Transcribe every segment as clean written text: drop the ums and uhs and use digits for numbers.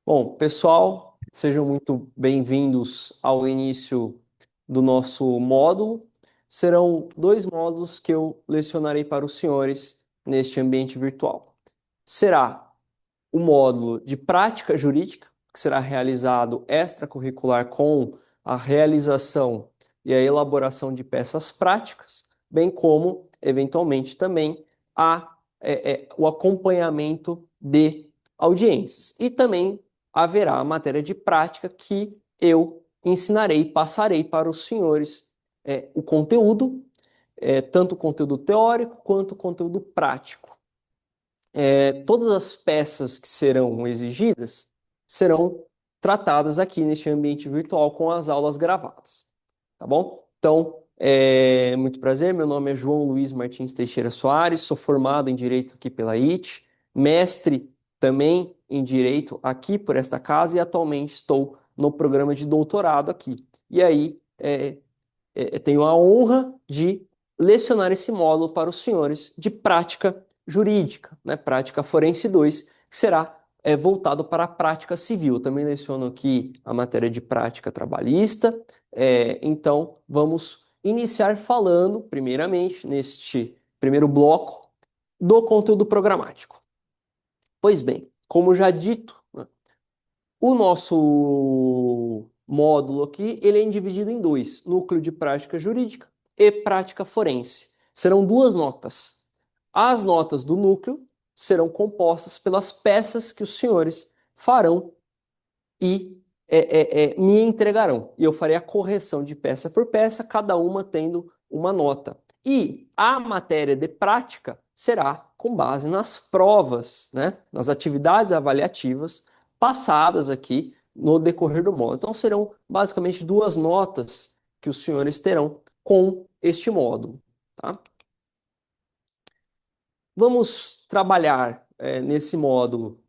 Bom, pessoal, sejam muito bem-vindos ao início do nosso módulo. Serão dois módulos que eu lecionarei para os senhores neste ambiente virtual. Será o módulo de prática jurídica, que será realizado extracurricular com a realização e a elaboração de peças práticas, bem como, eventualmente, também o acompanhamento de audiências. E também haverá a matéria de prática que eu ensinarei, passarei para os senhores o conteúdo, tanto o conteúdo teórico quanto o conteúdo prático. Todas as peças que serão exigidas serão tratadas aqui neste ambiente virtual com as aulas gravadas, tá bom? Então, muito prazer, meu nome é João Luiz Martins Teixeira Soares, sou formado em Direito aqui pela IT, mestre também em Direito aqui por esta casa e atualmente estou no programa de doutorado aqui. E aí, tenho a honra de lecionar esse módulo para os senhores de prática jurídica, né? Prática Forense 2, que será voltado para a prática civil. Eu também leciono aqui a matéria de prática trabalhista. Então, vamos iniciar falando, primeiramente, neste primeiro bloco, do conteúdo programático. Pois bem, como já dito, né, o nosso módulo aqui, ele é dividido em dois, núcleo de prática jurídica e prática forense. Serão duas notas. As notas do núcleo serão compostas pelas peças que os senhores farão e me entregarão. E eu farei a correção de peça por peça, cada uma tendo uma nota. E a matéria de prática será com base nas provas, né, nas atividades avaliativas passadas aqui no decorrer do módulo. Então serão basicamente duas notas que os senhores terão com este módulo, tá? Vamos trabalhar nesse módulo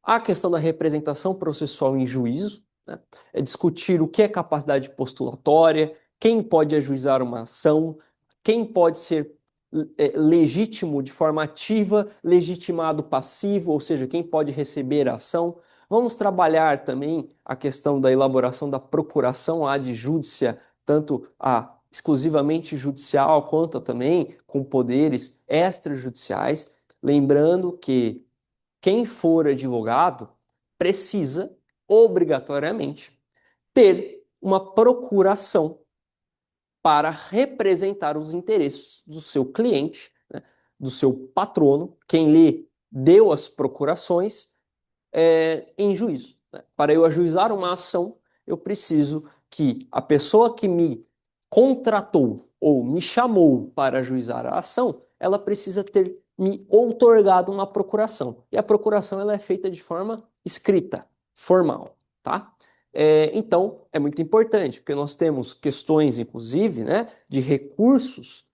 a questão da representação processual em juízo, né? É discutir o que é capacidade postulatória, quem pode ajuizar uma ação, quem pode ser legítimo de forma ativa, legitimado passivo, ou seja, quem pode receber a ação. Vamos trabalhar também a questão da elaboração da procuração ad judicia, tanto a exclusivamente judicial, quanto também com poderes extrajudiciais, lembrando que quem for advogado precisa, obrigatoriamente, ter uma procuração para representar os interesses do seu cliente, né, do seu patrono, quem lhe deu as procurações, em juízo, né? Para eu ajuizar uma ação, eu preciso que a pessoa que me contratou ou me chamou para ajuizar a ação, ela precisa ter me outorgado uma procuração. E a procuração ela é feita de forma escrita, formal, tá? Então, é muito importante, porque nós temos questões, inclusive, né, de recursos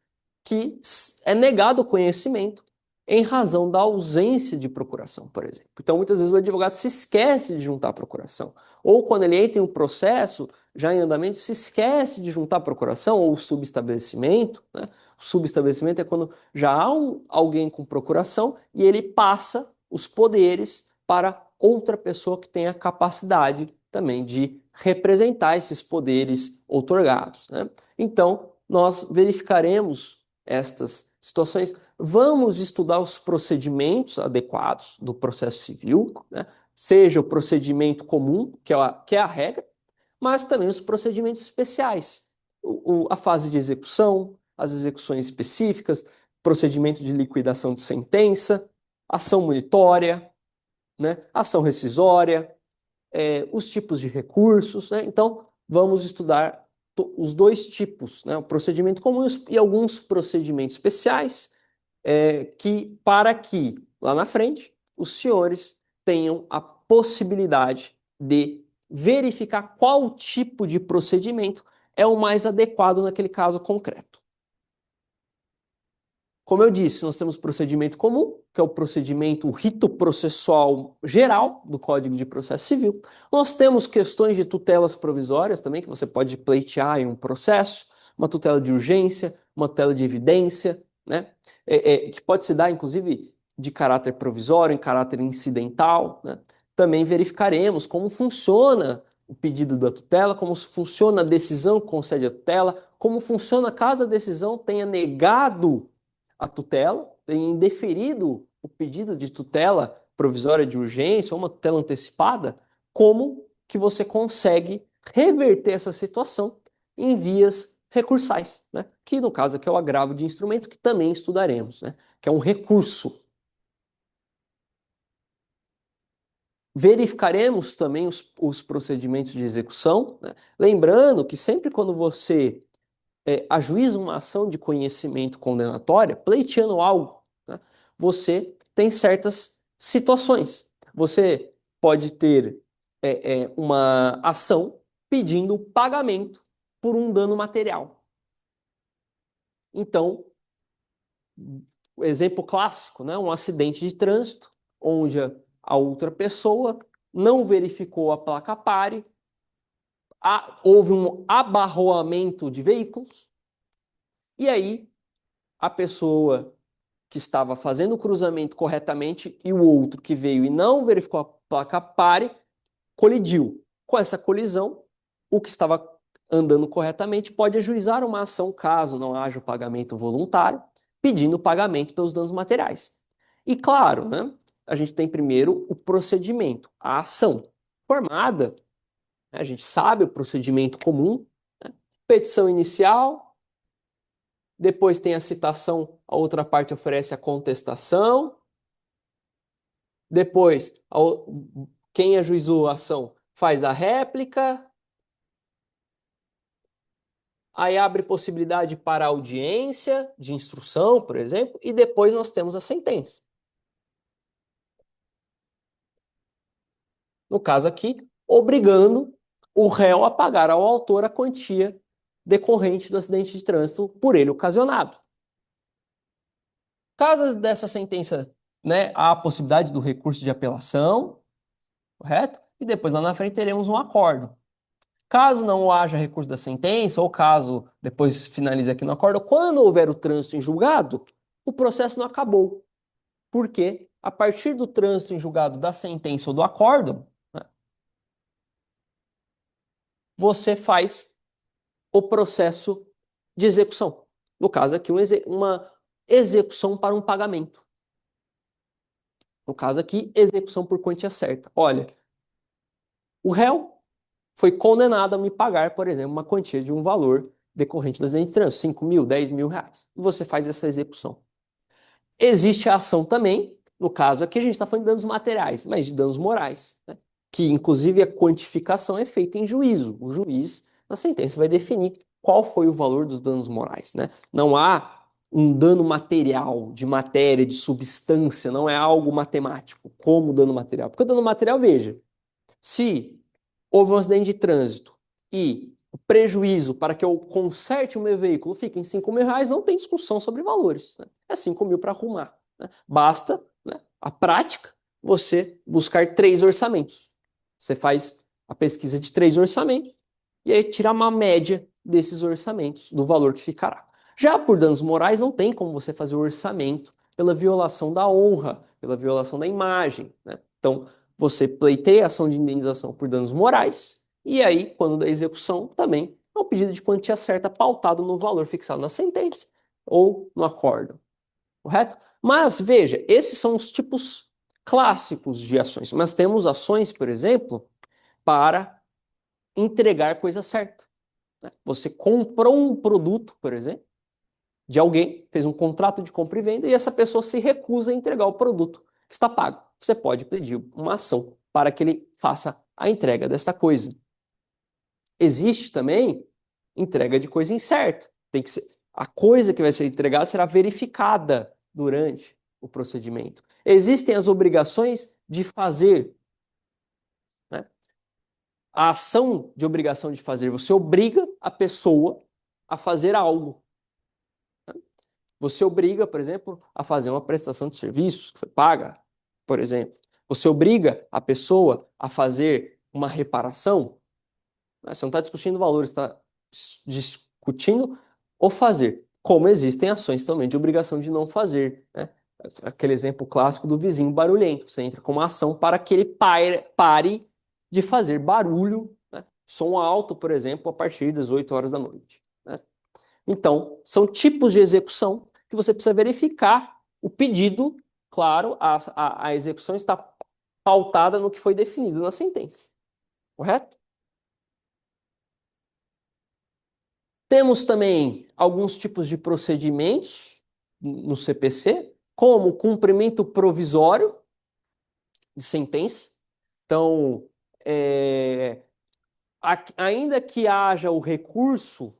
que é negado o conhecimento em razão da ausência de procuração, por exemplo. Então, muitas vezes o advogado se esquece de juntar a procuração. Ou quando ele entra em um processo já em andamento, se esquece de juntar a procuração ou o subestabelecimento, né? O subestabelecimento é quando já há alguém com procuração e ele passa os poderes para outra pessoa que tenha capacidade também de representar esses poderes outorgados, né? Então, nós verificaremos estas situações. Vamos estudar os procedimentos adequados do processo civil, né? Seja o procedimento comum, que é a regra, mas também os procedimentos especiais. A fase de execução, as execuções específicas, procedimento de liquidação de sentença, ação monitória, né? Ação rescisória, os tipos de recursos, né? Então, vamos estudar os dois tipos, né? O procedimento comum e alguns procedimentos especiais, para que, lá na frente, os senhores tenham a possibilidade de verificar qual tipo de procedimento é o mais adequado naquele caso concreto. Como eu disse, nós temos procedimento comum, que é o procedimento, o rito processual geral do Código de Processo Civil. Nós temos questões de tutelas provisórias também, que você pode pleitear em um processo, uma tutela de urgência, uma tutela de evidência, né? Que pode se dar, inclusive, de caráter provisório, em caráter incidental, né? também verificaremos como funciona o pedido da tutela, como funciona a decisão que concede a tutela, como funciona caso a decisão tenha negado a tutela, tenha indeferido o pedido de tutela provisória de urgência ou uma tutela antecipada, como que você consegue reverter essa situação em vias recursais, né? Que no caso aqui é o agravo de instrumento, que também estudaremos, né? Que é um recurso. Verificaremos também os procedimentos de execução, né? Lembrando que sempre quando você ajuiza uma ação de conhecimento condenatória, pleiteando algo, né, você tem certas situações. Você pode ter uma ação pedindo pagamento por um dano material. Então, o exemplo clássico, né, um acidente de trânsito, onde a outra pessoa não verificou a placa pare, houve um abarroamento de veículos, e aí a pessoa que estava fazendo o cruzamento corretamente e o outro que veio e não verificou a placa pare, colidiu. Com essa colisão, o que estava andando corretamente pode ajuizar uma ação caso não haja o pagamento voluntário, pedindo pagamento pelos danos materiais. E claro, né, a gente tem primeiro o procedimento, a ação formada, né, a gente sabe o procedimento comum, né, petição inicial, depois tem a citação, a outra parte oferece a contestação, depois quem ajuizou a ação faz a réplica, aí abre possibilidade para audiência de instrução, por exemplo, e depois nós temos a sentença. No caso aqui, obrigando o réu a pagar ao autor a quantia decorrente do acidente de trânsito por ele ocasionado. Caso dessa sentença, né, há a possibilidade do recurso de apelação, correto? E depois lá na frente teremos um acordo. Caso não haja recurso da sentença, ou caso depois finalize aqui no acordo, quando houver o trânsito em julgado, o processo não acabou. Porque a partir do trânsito em julgado da sentença ou do acordo, né, você faz o processo de execução. No caso aqui, uma execução para um pagamento. No caso aqui, execução por quantia certa. Olha, o réu foi condenado a me pagar, por exemplo, uma quantia de um valor decorrente do acidente de trânsito, 5 mil, 10 mil reais. E você faz essa execução. Existe a ação também, no caso aqui a gente está falando de danos materiais, mas de danos morais, né? Que inclusive a quantificação é feita em juízo. O juiz, na sentença, vai definir qual foi o valor dos danos morais, né? Não há um dano material, de matéria, de substância, não é algo matemático, como dano material. Porque o dano material, veja, se houve um acidente de trânsito e o prejuízo para que eu conserte o meu veículo fica em 5 mil reais, não tem discussão sobre valores, né? É 5 mil para arrumar, né? Basta, né, a prática, você buscar 3 orçamentos. Você faz a pesquisa de 3 orçamentos e aí tira uma média desses orçamentos, do valor que ficará. Já por danos morais, não tem como você fazer o orçamento pela violação da honra, pela violação da imagem, né? Então, você pleiteia a ação de indenização por danos morais, e aí, quando da execução, também é um pedido de quantia certa pautado no valor fixado na sentença ou no acórdão, correto? Mas, veja, esses são os tipos clássicos de ações. Mas temos ações, por exemplo, para entregar coisa certa, né? Você comprou um produto, por exemplo, de alguém, fez um contrato de compra e venda, e essa pessoa se recusa a entregar o produto que está pago. Você pode pedir uma ação para que ele faça a entrega desta coisa. Existe também entrega de coisa incerta. Tem que ser, a coisa que vai ser entregada será verificada durante o procedimento. Existem as obrigações de fazer, né? A ação de obrigação de fazer, você obriga a pessoa a fazer algo. Você obriga, por exemplo, a fazer uma prestação de serviços que foi paga, por exemplo. Você obriga a pessoa a fazer uma reparação. Você não está discutindo valores, está discutindo o fazer. Como existem ações também de obrigação de não fazer, né? Aquele exemplo clássico do vizinho barulhento. Você entra com uma ação para que ele pare de fazer barulho, né? Som alto, por exemplo, a partir das 8 horas da noite, né? Então, são tipos de execução que você precisa verificar o pedido, claro, a execução está pautada no que foi definido na sentença, correto? Temos também alguns tipos de procedimentos no CPC, como cumprimento provisório de sentença. Então, ainda que haja o recurso,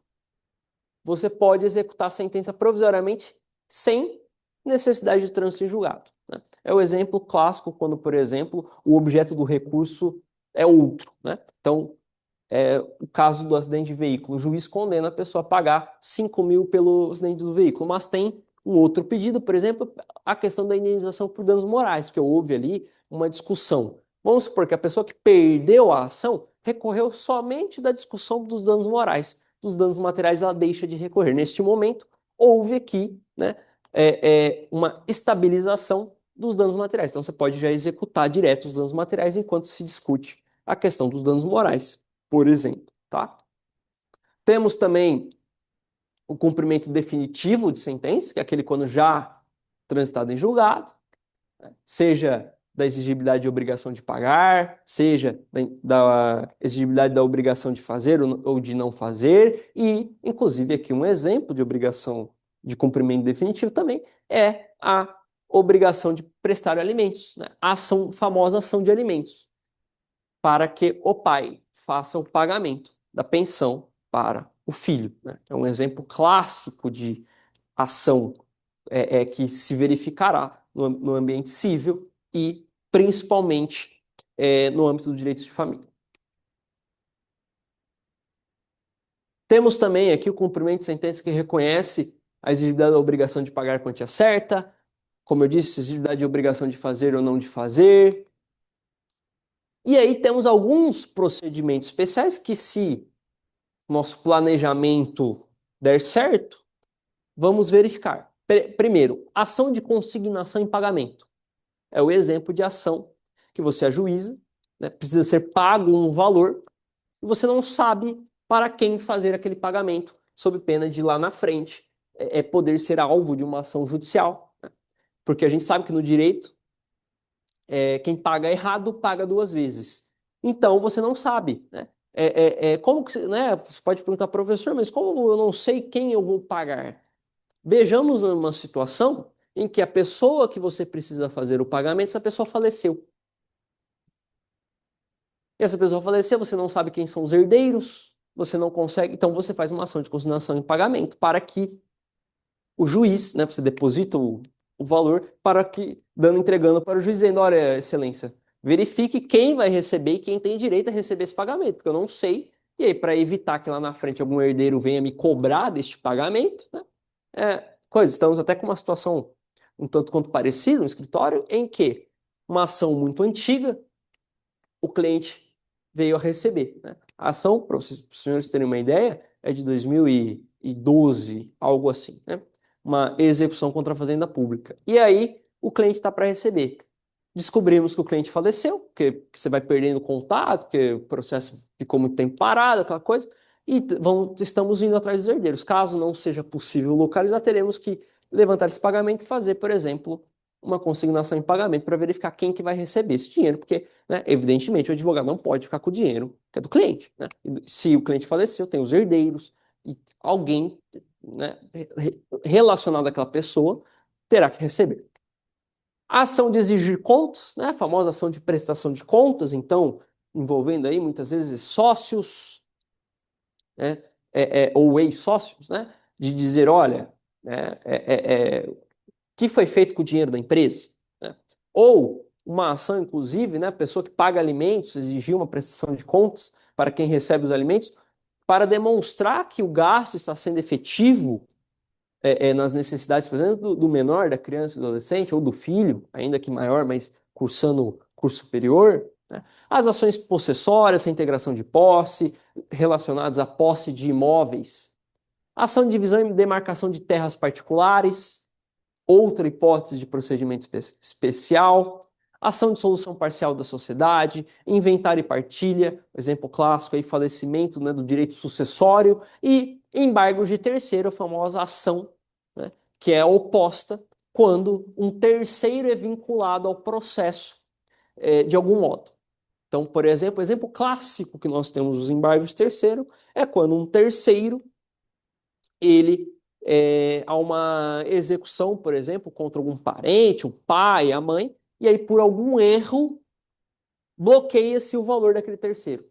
você pode executar a sentença provisoriamente sem necessidade de trânsito em julgado, né? É o exemplo clássico quando, por exemplo, o objeto do recurso é outro, né? Então, o caso do acidente de veículo, o juiz condena a pessoa a pagar 5 mil pelo acidente do veículo, mas tem um outro pedido, por exemplo, a questão da indenização por danos morais, porque houve ali uma discussão. Vamos supor que a pessoa que perdeu a ação recorreu somente da discussão dos danos morais. Dos danos materiais ela deixa de recorrer. Neste momento, houve aqui, né, uma estabilização dos danos materiais. Então você pode já executar direto os danos materiais enquanto se discute a questão dos danos morais, por exemplo, tá? Temos também o cumprimento definitivo de sentença, que é aquele quando já transitado em julgado, né? Seja da exigibilidade de obrigação de pagar, seja da exigibilidade da obrigação de fazer ou de não fazer, e, inclusive, aqui um exemplo de obrigação de cumprimento definitivo também é a obrigação de prestar alimentos, né? A famosa ação de alimentos, para que o pai faça o pagamento da pensão para o filho, né? É um exemplo clássico de ação que se verificará no ambiente civil e principalmente no âmbito do direito de família. Temos também aqui o cumprimento de sentença que reconhece a exigibilidade da obrigação de pagar a quantia certa, como eu disse, exigibilidade de obrigação de fazer ou não de fazer. E aí temos alguns procedimentos especiais que, se nosso planejamento der certo, vamos verificar. Primeiro, ação de consignação em pagamento. É o exemplo de ação que você ajuiza, né? Precisa ser pago um valor e você não sabe para quem fazer aquele pagamento, sob pena de lá na frente poder ser alvo de uma ação judicial, né? Porque a gente sabe que no direito quem paga errado paga duas vezes. Então você não sabe, né? Como que, né? Você pode perguntar, professor, mas como eu não sei quem eu vou pagar? Vejamos uma situação em que a pessoa que você precisa fazer o pagamento, essa pessoa faleceu. E essa pessoa faleceu, você não sabe quem são os herdeiros, você não consegue, então você faz uma ação de consignação em pagamento para que o juiz, né, você deposita o valor para que, entregando para o juiz, dizendo, olha, excelência, verifique quem vai receber e quem tem direito a receber esse pagamento, porque eu não sei, e aí para evitar que lá na frente algum herdeiro venha me cobrar deste pagamento, né, estamos até com uma situação um tanto quanto parecida no escritório, em que uma ação muito antiga, o cliente veio a receber, né? A ação, para os senhores terem uma ideia, é de 2012, algo assim, né? Uma execução contra a Fazenda Pública. E aí, o cliente está para receber. Descobrimos que o cliente faleceu, porque você vai perdendo contato, porque o processo ficou muito tempo parado, aquela coisa, e estamos indo atrás dos herdeiros. Caso não seja possível localizar, teremos que levantar esse pagamento e fazer, por exemplo, uma consignação em pagamento para verificar quem que vai receber esse dinheiro, porque, né, evidentemente, o advogado não pode ficar com o dinheiro que é do cliente, né? Se o cliente faleceu, tem os herdeiros e alguém, né, relacionado àquela pessoa terá que receber. A ação de exigir contas, né, a famosa ação de prestação de contas, então, envolvendo aí muitas vezes sócios, né, ou ex-sócios, né, de dizer, olha, né, que foi feito com o dinheiro da empresa, né? Ou uma ação, inclusive, né, a pessoa que paga alimentos, exigir uma prestação de contas para quem recebe os alimentos, para demonstrar que o gasto está sendo efetivo nas necessidades, por exemplo, do menor, da criança e do adolescente, ou do filho, ainda que maior, mas cursando curso superior, né? As ações possessórias, reintegração de posse, relacionadas à posse de imóveis, ação de divisão e demarcação de terras particulares, outra hipótese de procedimento especial, ação de solução parcial da sociedade, inventário e partilha, exemplo clássico aí, falecimento, né, do direito sucessório, e embargos de terceiro, a famosa ação, né, que é oposta quando um terceiro é vinculado ao processo de algum modo. Então, por exemplo, o exemplo clássico que nós temos dos embargos de terceiro é quando um terceiro ele há uma execução, por exemplo, contra algum parente, o pai, a mãe, e aí por algum erro bloqueia-se o valor daquele terceiro.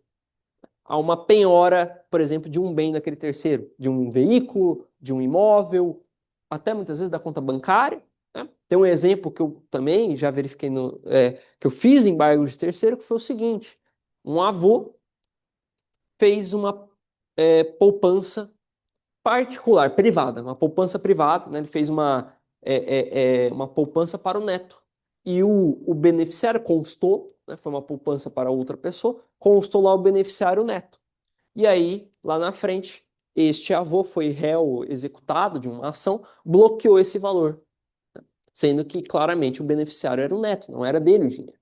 Há uma penhora, por exemplo, de um bem daquele terceiro, de um veículo, de um imóvel, até muitas vezes da conta bancária. Né? Tem um exemplo que eu também já verifiquei que eu fiz embargo de terceiro, que foi o seguinte: um avô fez uma poupança particular, privada, uma poupança privada, né? Ele fez uma poupança para o neto. E o beneficiário constou, né? Foi uma poupança para outra pessoa, constou lá o beneficiário neto. E aí, lá na frente, este avô foi réu executado de uma ação, bloqueou esse valor, sendo que claramente o beneficiário era o neto, não era dele o dinheiro.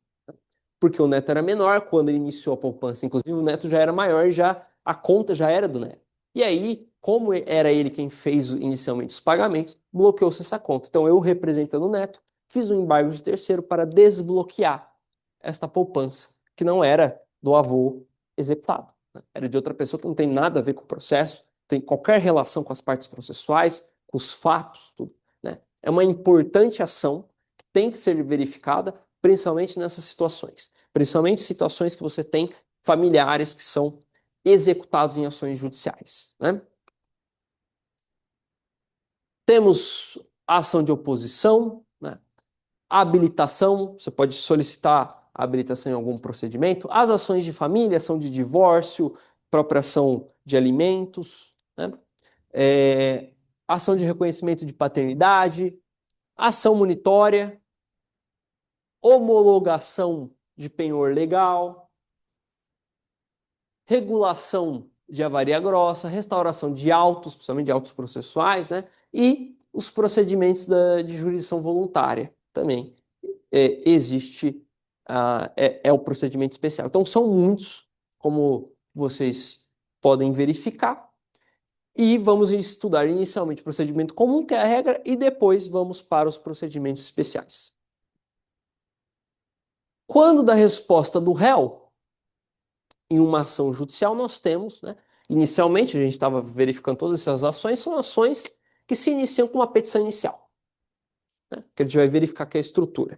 Porque o neto era menor quando ele iniciou a poupança, inclusive o neto já era maior e já a conta já era do neto. E aí, como era ele quem fez inicialmente os pagamentos, bloqueou-se essa conta. Então eu, representando o neto, fiz um embargo de terceiro para desbloquear esta poupança, que não era do avô executado, né? Era de outra pessoa que não tem nada a ver com o processo, tem qualquer relação com as partes processuais, com os fatos, tudo, né? É uma importante ação que tem que ser verificada, principalmente nessas situações. Principalmente situações que você tem familiares que são executados em ações judiciais, né? Temos a ação de oposição, né? A habilitação, você pode solicitar a habilitação em algum procedimento. As ações de família, ação de divórcio, própria ação de alimentos, né? É, ação de reconhecimento de paternidade, ação monitória, homologação de penhor legal, regulação de avaria grossa, restauração de autos, principalmente de autos processuais, né? E os procedimentos de jurisdição voluntária também. Existe, o procedimento especial. Então, são muitos, como vocês podem verificar, e vamos estudar inicialmente o procedimento comum, que é a regra, e depois vamos para os procedimentos especiais. Quando da resposta do réu, em uma ação judicial, nós temos, né, inicialmente, a gente estava verificando todas essas ações, são ações que se iniciam com uma petição inicial, né, que a gente vai verificar que é a estrutura.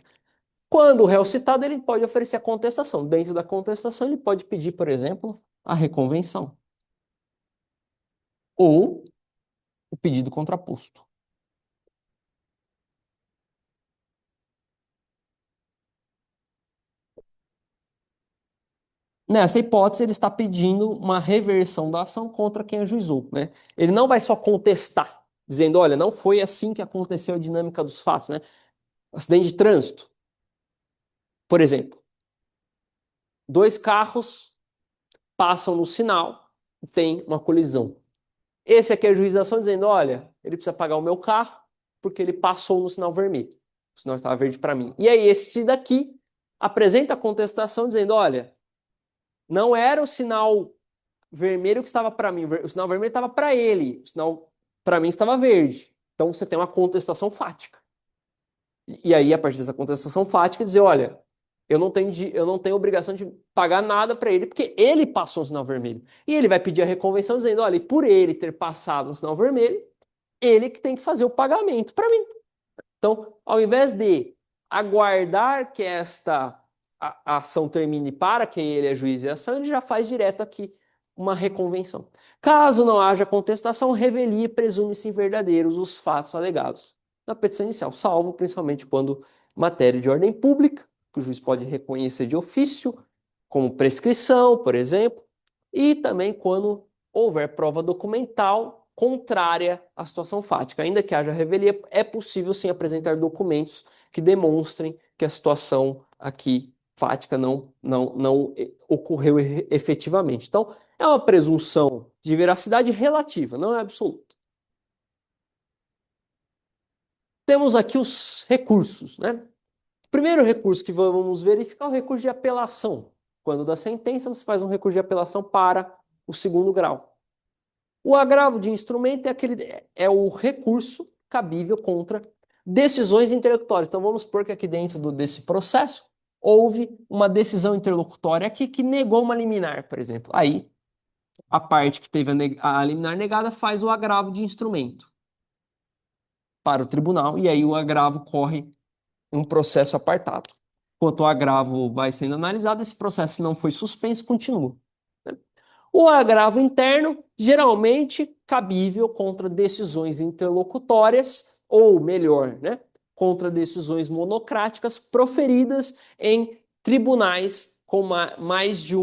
Quando o réu citado, ele pode oferecer a contestação. Dentro da contestação, ele pode pedir, por exemplo, a reconvenção ou o pedido contraposto. Nessa hipótese, ele está pedindo uma reversão da ação contra quem ajuizou, né? Ele não vai só contestar, dizendo, olha, não foi assim que aconteceu a dinâmica dos fatos, né? Acidente de trânsito, por exemplo. Dois carros passam no sinal e tem uma colisão. Esse aqui é a juização dizendo, olha, ele precisa pagar o meu carro porque ele passou no sinal vermelho. O sinal estava verde para mim. E aí esse daqui apresenta a contestação dizendo, olha, não era o sinal vermelho que estava para mim, o sinal vermelho estava para ele, o sinal para mim estava verde. Então você tem uma contestação fática. E aí, a partir dessa contestação fática, dizer, olha, eu não tenho obrigação de pagar nada para ele, porque ele passou no sinal vermelho. E ele vai pedir a reconvenção dizendo, olha, e por ele ter passado no sinal vermelho, ele que tem que fazer o pagamento para mim. Então, ao invés de aguardar que a ação termine para que ele ajuize a ação, ele já faz direto aqui uma reconvenção. Caso não haja contestação, revelia e presume-se verdadeiros os fatos alegados na petição inicial, salvo principalmente quando matéria de ordem pública, que o juiz pode reconhecer de ofício, como prescrição, por exemplo, e também quando houver prova documental contrária à situação fática. Ainda que haja revelia, é possível sim apresentar documentos que demonstrem que a situação aqui fática não ocorreu efetivamente. Então, é uma presunção de veracidade relativa, não é absoluta. Temos aqui os recursos, né? O primeiro recurso que vamos verificar é o recurso de apelação. Quando da sentença, você faz um recurso de apelação para o segundo grau. O agravo de instrumento é o recurso cabível contra decisões interlocutórias. Então vamos supor que aqui dentro desse processo houve uma decisão interlocutória aqui que negou uma liminar, por exemplo. Aí a parte que teve a liminar negada faz o agravo de instrumento para o tribunal e aí o agravo corre em um processo apartado. Enquanto o agravo vai sendo analisado, esse processo não foi suspenso, continua. O agravo interno, geralmente cabível contra decisões interlocutórias, ou melhor, né, contra decisões monocráticas proferidas em tribunais com mais de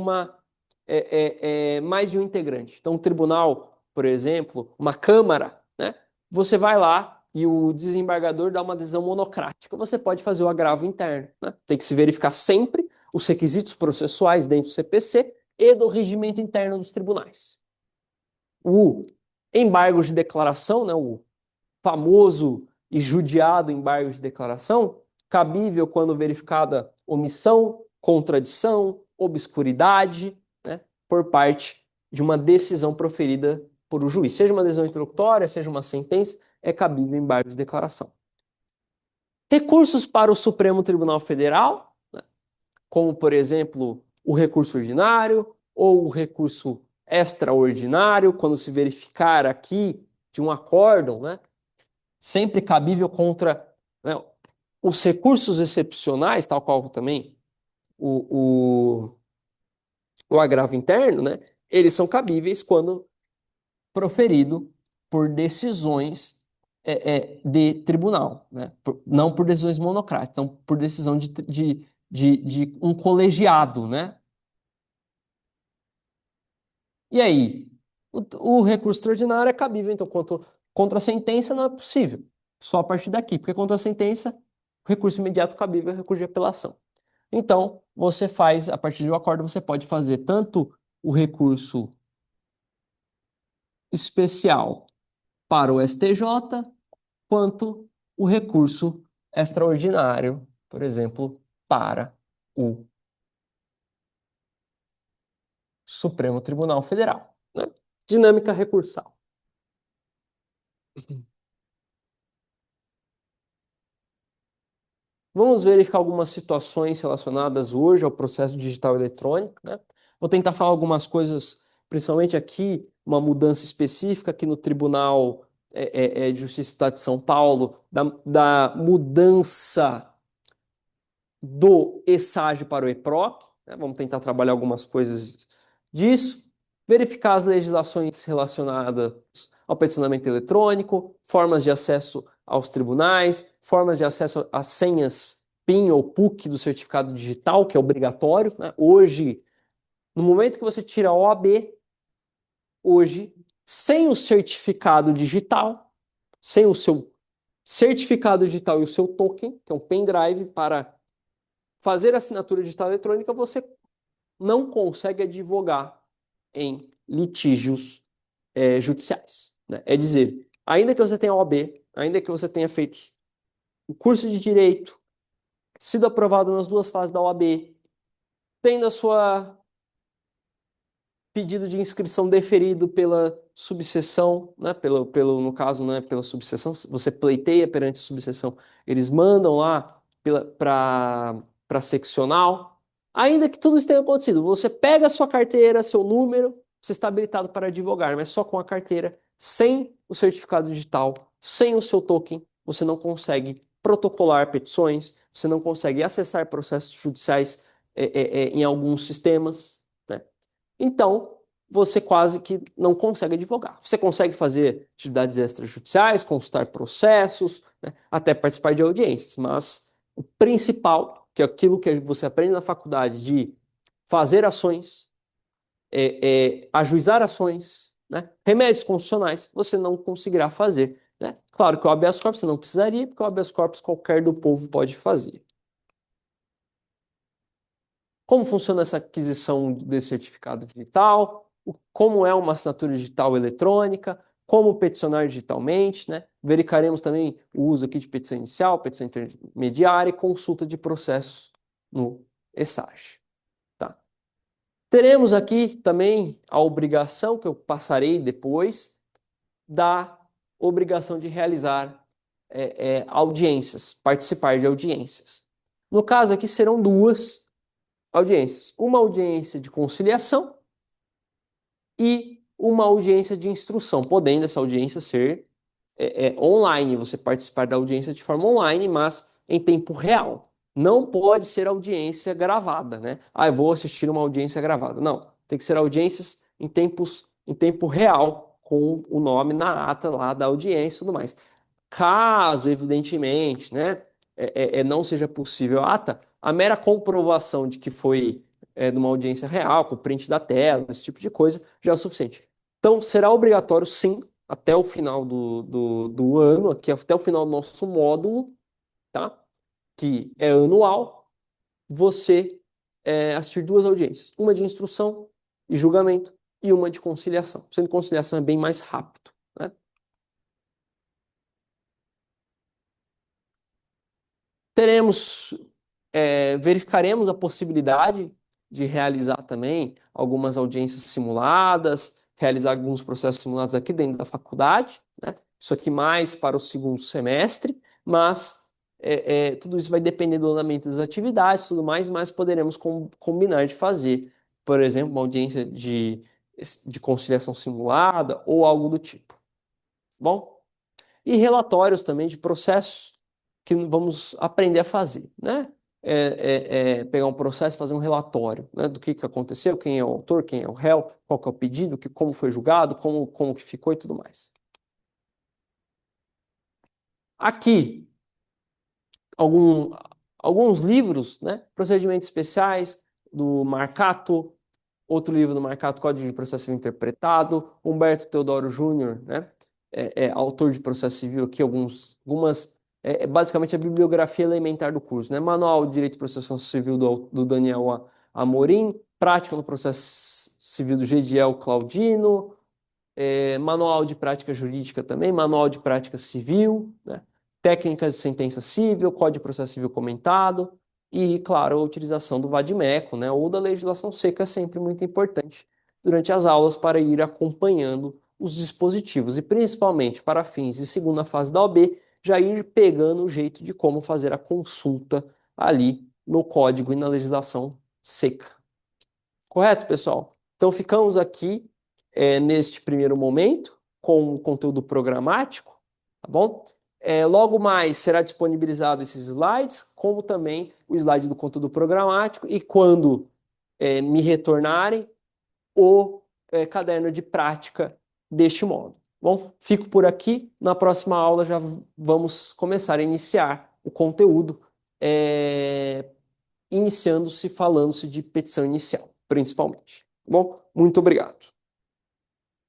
mais de um integrante. Então, um tribunal, por exemplo, uma câmara, né, você vai lá e o desembargador dá uma decisão monocrática, você pode fazer o agravo interno. Né? Tem que se verificar sempre os requisitos processuais dentro do CPC e do regimento interno dos tribunais. O embargo de declaração, né, o famoso e judiado embargo de declaração, cabível quando verificada omissão, contradição, obscuridade, né, por parte de uma decisão proferida por o juiz. Seja uma decisão interlocutória, seja uma sentença, é cabível embargo de declaração. Recursos para o Supremo Tribunal Federal, né, como, por exemplo, o recurso ordinário ou o recurso extraordinário, quando se verificar aqui de um acórdão, né, sempre cabível contra, né, os recursos excepcionais, tal qual também o, o agravo interno, né, eles são cabíveis quando proferido por decisões de tribunal, né, não por decisões monocráticas, então por decisão de um colegiado, né? E aí, o recurso extraordinário é cabível, então, contra a sentença não é possível. Só a partir daqui, porque contra a sentença, o recurso imediato cabível é o recurso de apelação. Então, você faz, a partir do acordo, você pode fazer tanto o recurso especial para o STJ, quanto o recurso extraordinário, por exemplo, para o Supremo Tribunal Federal, né? Dinâmica recursal. Vamos verificar algumas situações relacionadas hoje ao processo digital eletrônico, né? Vou tentar falar algumas coisas, principalmente aqui, uma mudança específica aqui no Tribunal de Justiça do Estado de São Paulo, da mudança do ESAGE para o EPROC, né? Vamos tentar trabalhar algumas coisas disso. Verificar as legislações relacionadas ao peticionamento eletrônico, formas de acesso aos tribunais, formas de acesso às senhas PIN ou PUC do certificado digital, que é obrigatório, né? Hoje, no momento que você tira a OAB, hoje, sem o certificado digital, sem o seu certificado digital e o seu token, que é um pendrive para fazer assinatura digital eletrônica, você não consegue advogar em litígios judiciais, né? É dizer, ainda que você tenha OAB, ainda que você tenha feito o curso de direito, sido aprovado nas duas fases da OAB, tendo a sua pedido de inscrição deferido pela subseção, né, no caso, né, pela subseção, você pleiteia perante a subseção, eles mandam lá para seccional, ainda que tudo isso tenha acontecido, você pega a sua carteira, seu número, você está habilitado para advogar, mas só com a carteira, sem o certificado digital, sem o seu token, você não consegue protocolar petições, você não consegue acessar processos judiciais em alguns sistemas, né? Então, você quase que não consegue advogar. Você consegue fazer atividades extrajudiciais, consultar processos, né, até participar de audiências, mas o principal, que é aquilo que você aprende na faculdade de fazer ações, ajuizar ações, né, remédios constitucionais, você não conseguirá fazer, né? Claro que o habeas corpus você não precisaria, porque o habeas corpus qualquer do povo pode fazer. Como funciona essa aquisição desse certificado digital, como é uma assinatura digital eletrônica, como peticionar digitalmente, né? Verificaremos também o uso aqui de petição inicial, petição intermediária e consulta de processos no ESAGE. Tá? Teremos aqui também a obrigação, que eu passarei depois, da obrigação de realizar audiências, participar de audiências. No caso aqui serão duas audiências. Uma audiência de conciliação e uma audiência de instrução, podendo essa audiência ser online, você participar da audiência de forma online, mas em tempo real. Não pode ser audiência gravada, né? Ah, eu vou assistir uma audiência gravada. Não, tem que ser audiências em tempo real, com o nome na ata lá da audiência e tudo mais. Caso, evidentemente, né, não seja possível a ata, a mera comprovação de que foi numa audiência real, com print da tela, esse tipo de coisa, já é o suficiente. Então, será obrigatório, sim, até o final do ano, aqui até o final do nosso módulo, tá? Que é anual, você assistir duas audiências, uma de instrução e julgamento e uma de conciliação. Sendo que conciliação é bem mais rápido, né? Teremos, verificaremos a possibilidade de realizar também algumas audiências simuladas, realizar alguns processos simulados aqui dentro da faculdade, né? Isso aqui mais para o segundo semestre, mas tudo isso vai depender do andamento das atividades e tudo mais, mas poderemos combinar de fazer, por exemplo, uma audiência de conciliação simulada ou algo do tipo. Bom? E relatórios também de processos que vamos aprender a fazer, né? Pegar um processo e fazer um relatório, né, do que aconteceu, quem é o autor, quem é o réu, qual que é o pedido, como foi julgado, como que ficou e tudo mais. Aqui, algum, alguns livros, né? Procedimentos especiais do Marcato, outro livro do Marcato, Código de Processo Civil Interpretado, Humberto Teodoro Júnior, né? Autor de processo civil aqui, algumas, basicamente a bibliografia elementar do curso, né? Manual de Direito e Processual Civil do Daniel Amorim, Prática no Processo Civil do Gediel Claudino, manual de prática jurídica também, manual de prática civil, né? Técnicas de sentença civil, Código de Processo Civil comentado e, claro, a utilização do vadimeco, né? Ou da legislação seca é sempre muito importante durante as aulas para ir acompanhando os dispositivos e principalmente para fins de segunda fase da OAB, já ir pegando o jeito de como fazer a consulta ali no código e na legislação seca. Correto, pessoal? Então ficamos aqui neste primeiro momento com o conteúdo programático, tá bom? Logo mais será disponibilizado esses slides, como também o slide do conteúdo programático e quando me retornarem, o caderno de prática deste módulo. Bom, fico por aqui. Na próxima aula já vamos começar a iniciar o conteúdo, iniciando-se, falando-se de petição inicial, principalmente. Bom, muito obrigado.